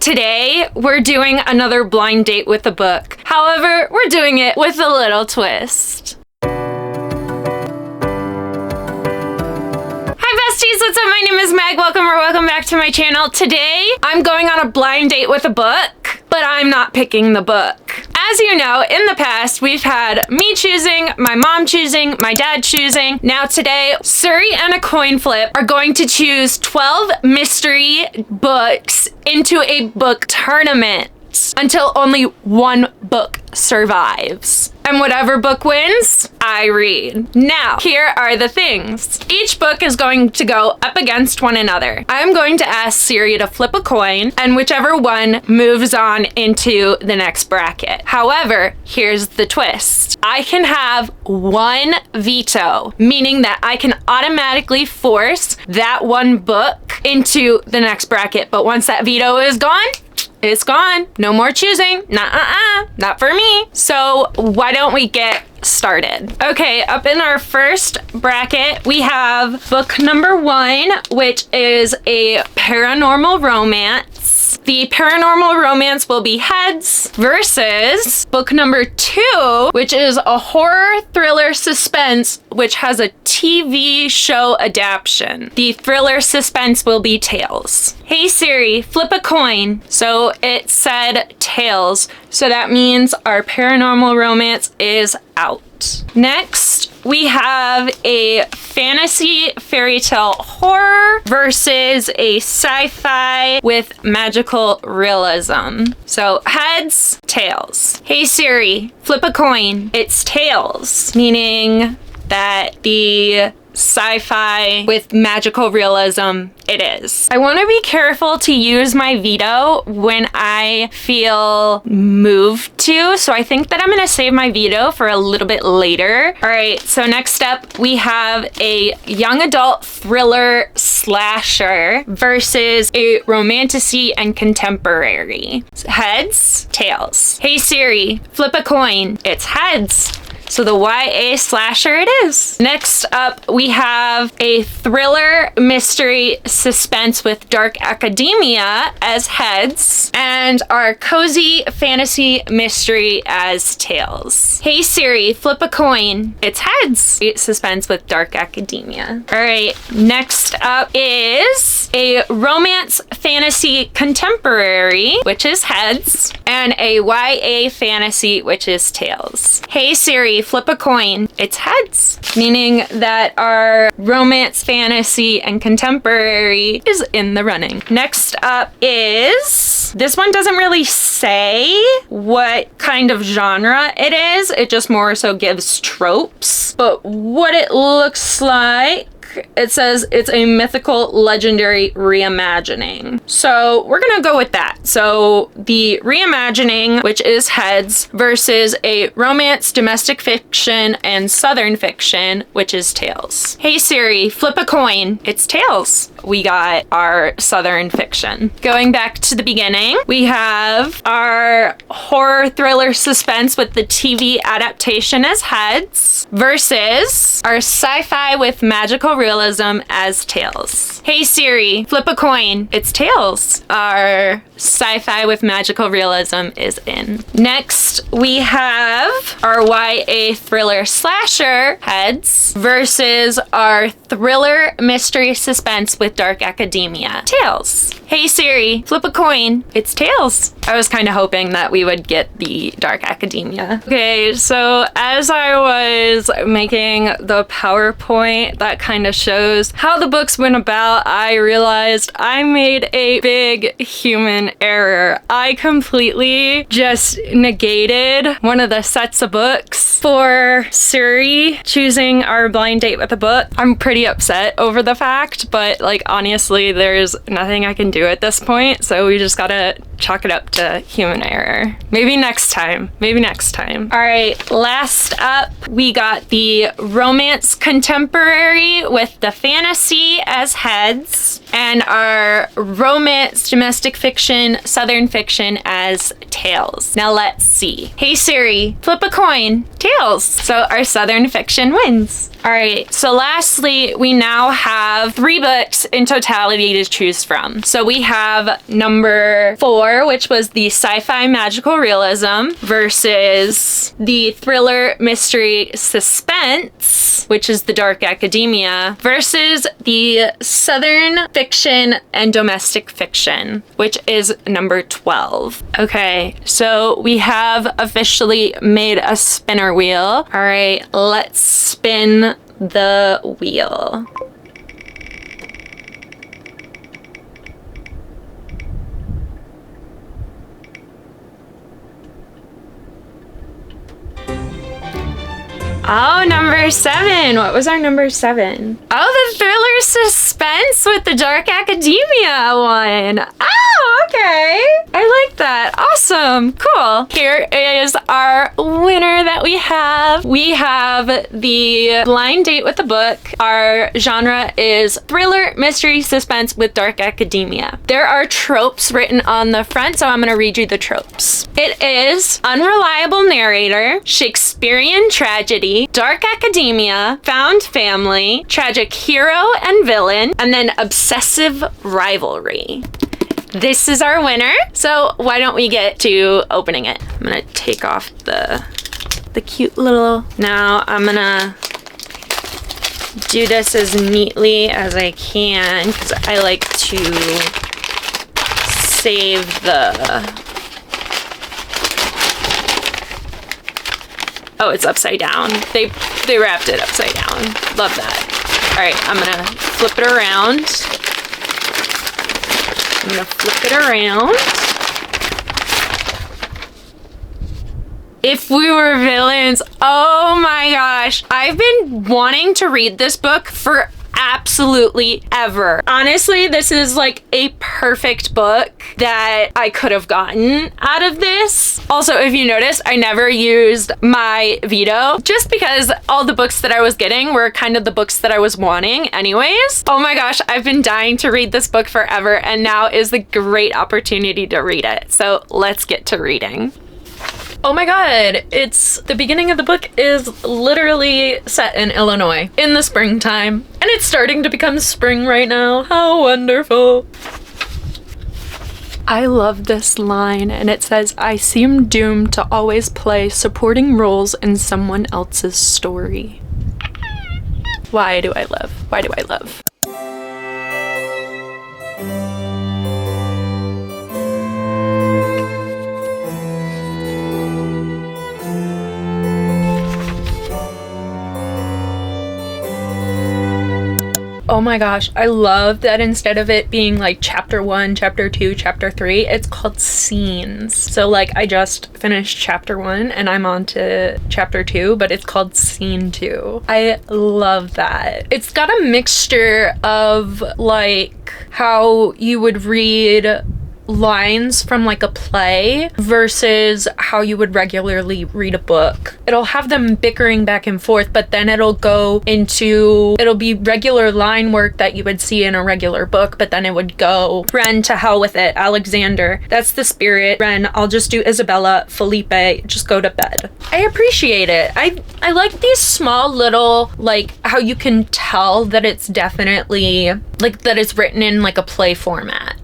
Today, we're doing another blind date with a book. However, we're doing it with a little twist. Hi besties, what's up? My name is Meg. Welcome back to my channel. Today, I'm going on a blind date with a book, but I'm not picking the book. As you know, in the past, we've had me choosing, my mom choosing, my dad choosing. Now today, Siri and a coin flip are going to choose 12 mystery books into a book tournament until only one book survives. And whatever book wins, I read. Now, here are the things. Each book is going to go up against one another. I'm going to ask Siri to flip a coin, and whichever one moves on into the next bracket. However, here's the twist. I can have one veto, meaning that I can automatically force that one book into the next bracket. But once that veto is gone, it's gone. No more choosing. Not for me. So why don't we get started? Okay, up in our first bracket, we have book number 1, which is a paranormal romance. The paranormal romance will be heads versus book number 2, which is a horror thriller suspense, which has a TV show adaptation. The thriller suspense will be tails. Hey Siri, flip a coin. So it said tails. So that means our paranormal romance is out. Next, we have a fantasy fairy tale horror versus a sci-fi with magical realism. So heads, tails. Hey Siri, flip a coin. It's tails, meaning that the sci-fi with magical realism it is. I want to be careful to use my veto when I feel moved to, so I think that I'm going to save my veto for a little bit later. All right, so next up we have a young adult thriller slasher versus a romantasy and contemporary. Heads, tails. Hey Siri, flip a coin. It's heads. So the YA slasher it is. Next up, we have a thriller mystery suspense with dark academia as heads, and our cozy fantasy mystery as tails. Hey Siri, flip a coin. It's heads. Suspense with dark academia. All right, next up is a romance fantasy contemporary, which is heads, and a YA fantasy, which is tails. Hey Siri, flip a coin. It's heads, meaning that our romance fantasy and contemporary is in the running. Next up is, this one doesn't really say what kind of genre it is. It just more so gives tropes, but what it looks like, it says it's a mythical legendary reimagining. So we're gonna go with that. So the reimagining, which is heads, versus a romance, domestic fiction, and southern fiction, which is tails. Hey Siri, flip a coin. It's tails. We got our southern fiction. Going back to the beginning, we have our horror thriller suspense with the TV adaptation as heads versus our sci-fi with magical realism as tails. Hey Siri, flip a coin. It's tails. Our sci-fi with magical realism is in. Next, we have our YA thriller slasher heads versus our thriller mystery suspense with dark academia tails. Hey Siri, flip a coin. It's tails. I was kind of hoping that we would get the dark academia. Okay, so as I was making the PowerPoint that kind of shows how the books went about, I realized I made a big human error. I completely just negated one of the sets of books for Siri choosing our blind date with a book. I'm pretty upset over the fact, but like honestly, there's nothing I can do at this point, so we just gotta chalk it up to human error. Maybe next time. All right, last up, we got the romance contemporary with the fantasy as heads, and our romance domestic fiction southern fiction as tails. Now let's see. Hey Siri, flip a coin. Tails. So our southern fiction wins. All right, so lastly, we now have 3 books in totality to choose from. So we have number 4, 4, which was the sci-fi magical realism, versus the thriller mystery suspense, which is the dark academia, versus the southern fiction and domestic fiction, which is number 12. Okay, so we have officially made a spinner wheel. All right, let's spin the wheel. Oh, number 7. What was our number 7? Oh, the thriller suspense with the dark academia one. Oh, okay. I like that. Awesome. Cool. Here is our winner that we have. We have the blind date with the book. Our genre is thriller, mystery, suspense with dark academia. There are tropes written on the front, so I'm going to read you the tropes. It is unreliable narrator, Shakespearean tragedy, dark academia, found family, tragic hero and villain, and then obsessive rivalry. This is our winner. So why don't we get to opening it? I'm gonna take off the cute little... Now I'm gonna do this as neatly as I can because I like to save the... Oh, it's upside down. They wrapped it upside down. Love that. All right, I'm gonna flip it around. I'm gonna flip it around. If we were villains, oh my gosh. I've been wanting to read this book for absolutely ever. Honestly, this is like a perfect book that I could have gotten out of this. Also, if you notice, I never used my veto just because all the books that I was getting were kind of the books that I was wanting anyways. Oh my gosh, I've been dying to read this book forever and now is the great opportunity to read it. So let's get to reading. Oh my god, it's the beginning of the book is literally set in Illinois in the springtime. And it's starting to become spring right now. How wonderful. I love this line and it says, I seem doomed to always play supporting roles in someone else's story. Why do I love? Why do I love? Oh my gosh, I love that instead of it being like chapter 1, chapter 2, chapter 3, it's called scenes. So like I just finished chapter 1 and I'm on to chapter 2, but it's called scene 2. I love that. It's got a mixture of like how you would read lines from like a play versus how you would regularly read a book. It'll have them bickering back and forth, but then it'll be regular line work that you would see in a regular book, but then it would go, Ren, to hell with it, Alexander, that's the spirit, Ren, I'll just do Isabella, Felipe, just go to bed. I appreciate it. I like these small little, like how you can tell that it's definitely like that it's written in like a play format.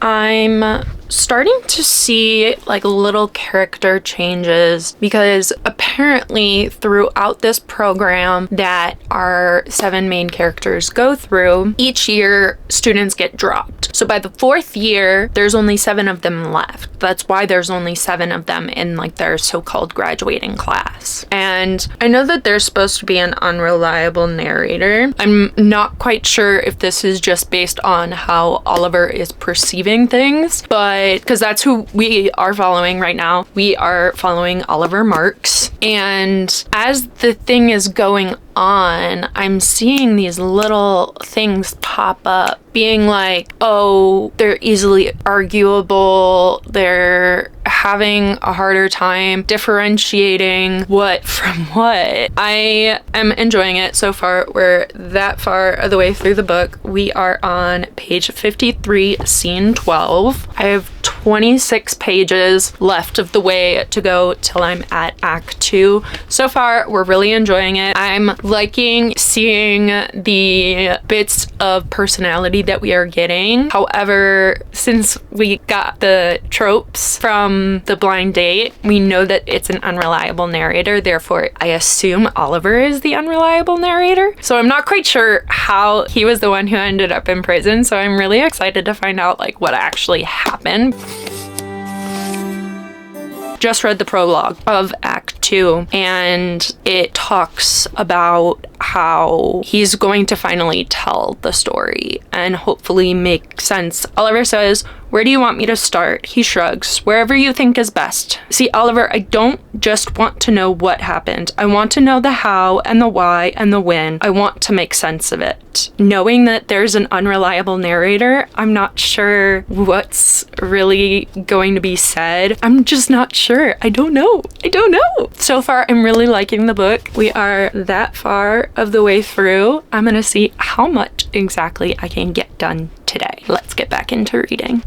I'm starting to see like little character changes because apparently throughout this program that our 7 main characters go through, each year students get dropped. So by the 4th year, there's only 7 of them left. That's why there's only 7 of them in like their so-called graduating class. And I know that there's supposed to be an unreliable narrator. I'm not quite sure if this is just based on how Oliver is perceiving things, but because that's who we are following right now. We are following Oliver Marks. And as the thing is going on, I'm seeing these little things pop up being like, oh, they're easily arguable. They're having a harder time differentiating what from what. I am enjoying it so far. We're that far of the way through the book. We are on page 53, scene 12. I have 26 pages left of the way to go till I'm at Act 2. So far, we're really enjoying it. I'm liking seeing the bits of personality that we are getting. However, since we got the tropes from the blind date, we know that it's an unreliable narrator. Therefore, I assume Oliver is the unreliable narrator. So I'm not quite sure how he was the one who ended up in prison. So I'm really excited to find out like what actually happened. Just read the prologue of Act 2, and it talks about how he's going to finally tell the story and hopefully make sense. Oliver says, "Where do you want me to start?" He shrugs. "Wherever you think is best. See, Oliver, I don't just want to know what happened. I want to know the how and the why and the when. I want to make sense of it." Knowing that there's an unreliable narrator, I'm not sure what's really going to be said. I'm just not sure. I don't know. So far, I'm really liking the book. We are that far of the way through. I'm gonna see how much exactly I can get done today. Let's get back into reading.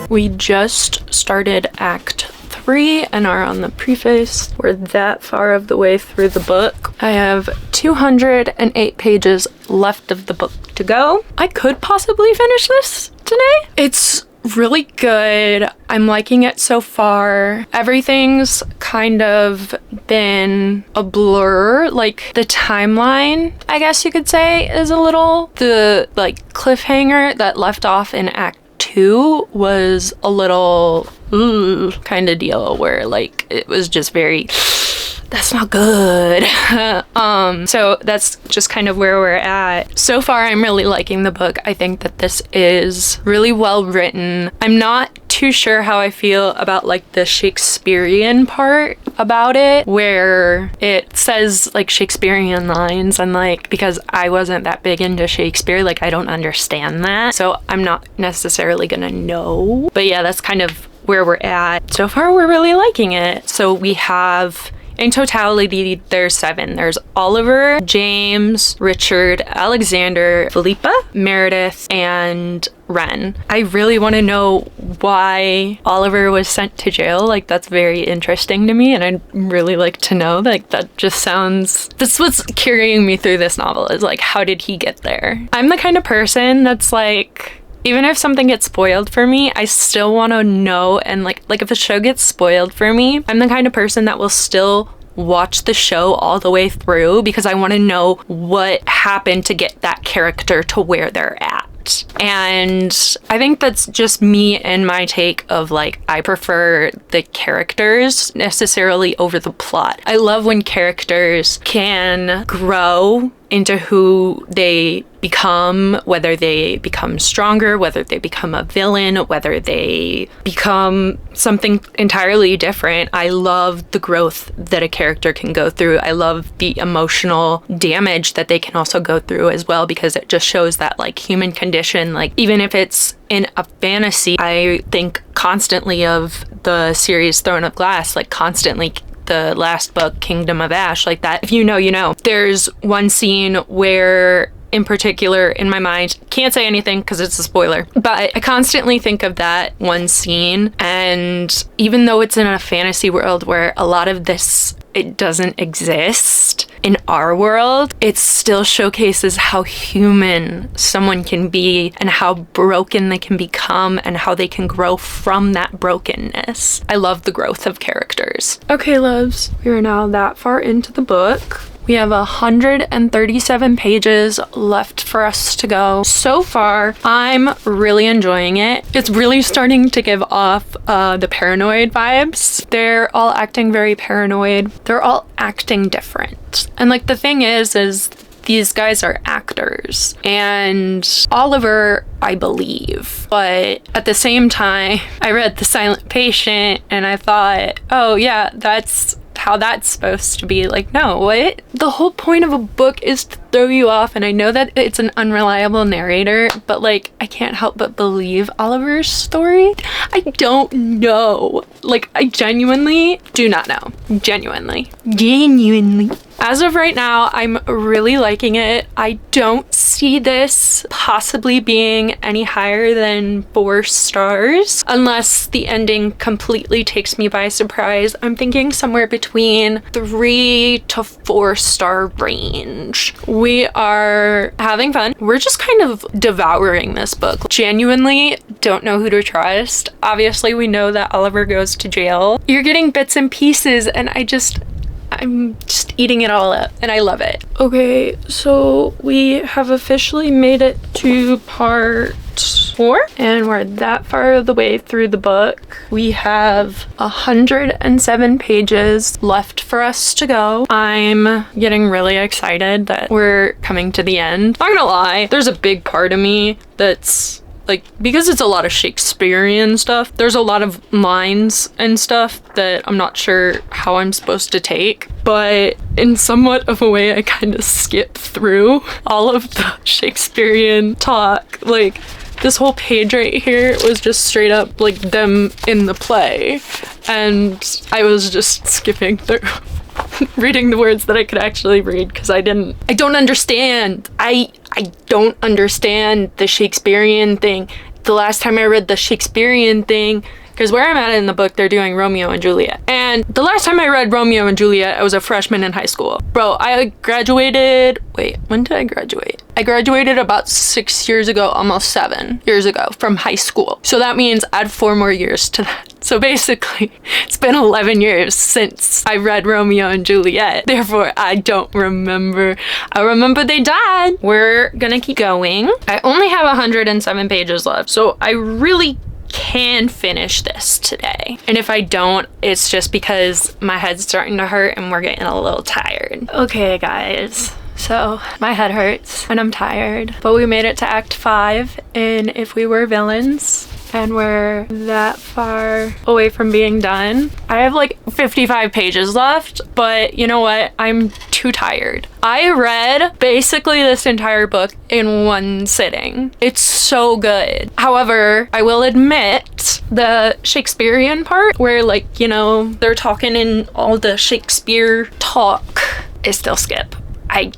We just started Act 3 and are on the preface. We're that far of the way through the book. I have 208 pages left of the book to go. I could possibly finish this today. It's really good. I'm liking it so far. Everything's kind of been a blur. Like the timeline, I guess you could say, is a little. The like cliffhanger that left off in Act 2 was a little kind of deal where like it was just very that's not good. So that's just kind of where we're at. So far, I'm really liking the book. I think that this is really well written. I'm not too sure how I feel about like the Shakespearean part about it, where it says like Shakespearean lines, and like because I wasn't that big into Shakespeare, like I don't understand that. So I'm not necessarily gonna know. But yeah, that's kind of where we're at. So far, we're really liking it. So we have, in totality, there's 7. There's Oliver, James, Richard, Alexander, Philippa, Meredith, and Ren. I really want to know why Oliver was sent to jail. Like, that's very interesting to me, and I'd really like to know. Like, that just sounds... That's what's carrying me through this novel, is like, how did he get there? I'm the kind of person that's like... Even if something gets spoiled for me, I still want to know, and like if a show gets spoiled for me, I'm the kind of person that will still watch the show all the way through because I want to know what happened to get that character to where they're at. And I think that's just me and my take of like, I prefer the characters necessarily over the plot. I love when characters can grow into who they become, whether they become stronger, whether they become a villain, whether they become something entirely different. I love the growth that a character can go through. I love the emotional damage that they can also go through as well, because it just shows that like human condition, like even if it's in a fantasy, I think constantly of the series Throne of Glass, like constantly the last book, Kingdom of Ash, like that. If you know, you know. There's one scene where, in particular, in my mind, can't say anything because it's a spoiler, but I constantly think of that one scene, and even though it's in a fantasy world where a lot of this, it doesn't exist in our world, it still showcases how human someone can be and how broken they can become and how they can grow from that brokenness. I love the growth of characters. Okay, loves, we are now that far into the book. We have 137 pages left for us to go. So far, I'm really enjoying it. It's really starting to give off the paranoid vibes. They're all acting very paranoid. They're all acting different. And like the thing is these guys are actors. And Oliver, I believe. But at the same time, I read The Silent Patient and I thought, oh yeah, that's how that's supposed to be. Like, no, what? The whole point of a book is to throw you off, and I know that it's an unreliable narrator, but like, I can't help but believe Oliver's story. I don't know. Like, I genuinely do not know. Genuinely. As of right now, I'm really liking it. I don't see this possibly being any higher than 4 stars unless the ending completely takes me by surprise. I'm thinking somewhere between 3 to 4 star range. We are having fun. We're just kind of devouring this book. Genuinely don't know who to trust. Obviously, we know that Oliver goes to jail. You're getting bits and pieces, and I'm just eating it all up, and I love it. Okay, so we have officially made it to part 4, and we're that far of the way through the book. We have 107 pages left for us to go. I'm getting really excited that we're coming to the end. Not gonna lie, there's a big part of me that's like, because it's a lot of Shakespearean stuff, there's a lot of lines and stuff that I'm not sure how I'm supposed to take, but in somewhat of a way I kind of skip through all of the Shakespearean talk. Like, this whole page right here was just straight up like them in the play, and I was just skipping through reading the words that I could actually read because I don't understand. I don't understand the Shakespearean thing. The last time I read the Shakespearean thing, because where I'm at in the book, they're doing Romeo and Juliet. And the last time I read Romeo and Juliet, I was a freshman in high school. Bro, I graduated, wait, when did I graduate? I graduated about 6 years ago, almost 7 years ago from high school. So that means add 4 more years to that. So basically, it's been 11 years since I read Romeo and Juliet. Therefore, I don't remember. I remember they died. We're gonna keep going. I only have 107 pages left, so I really can finish this today. And if I don't, it's just because my head's starting to hurt and we're getting a little tired. Okay, guys. So my head hurts and I'm tired, but we made it to Act 5 in If We Were Villains, and we're that far away from being done. I have like 55 pages left, but you know what? I'm too tired. I read basically this entire book in one sitting. It's so good. However, I will admit the Shakespearean part where, like, you know, they're talking in all the Shakespeare talk, I still skip. I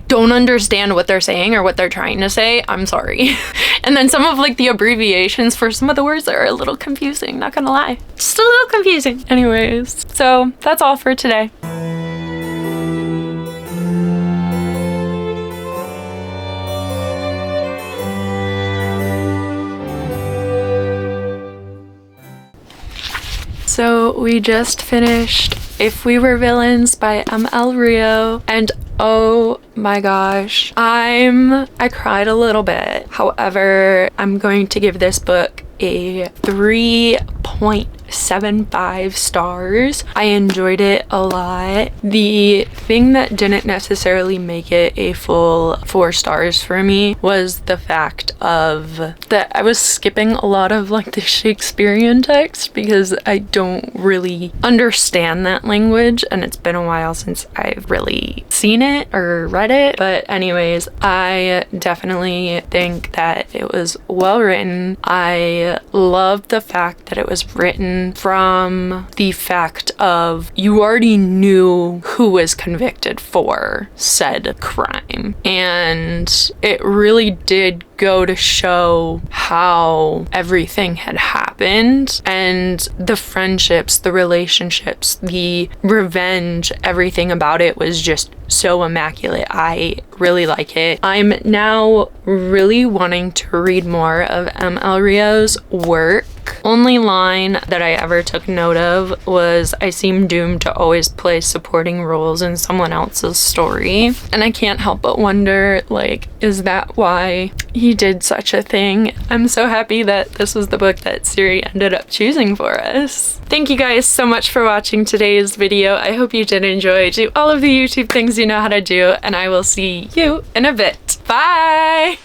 don't understand what they're saying or what they're trying to say. I'm sorry. And then some of like the abbreviations for some of the words are a little confusing, not gonna lie. Just a little confusing. Anyways, so that's all for today. So we just finished If We Were Villains by M.L. Rio, and oh my gosh, I cried a little bit. However, I'm going to give this book a 3.75 stars. I enjoyed it a lot. The thing that didn't necessarily make it a full 4 stars for me was the fact of that I was skipping a lot of like the Shakespearean text because I don't really understand that language, and it's been a while since I've really seen it or read it. But anyways, I definitely think that it was well written. I love the fact that it was written from the fact of you already knew who was convicted for said crime, and it really did go to show how everything had happened, and the friendships, the relationships, the revenge, everything about it was just so immaculate. I really like it. I'm now really wanting to read more of M.L. Rio's work. Only line that I ever took note of was I seem doomed to always play supporting roles in someone else's story. And I can't help but wonder, like, is that why he did such a thing? I'm so happy that this was the book that Siri ended up choosing for us. Thank you guys so much for watching today's video. I hope you did enjoy. Do all of the YouTube things you know how to do, and I will see you in a bit. Bye!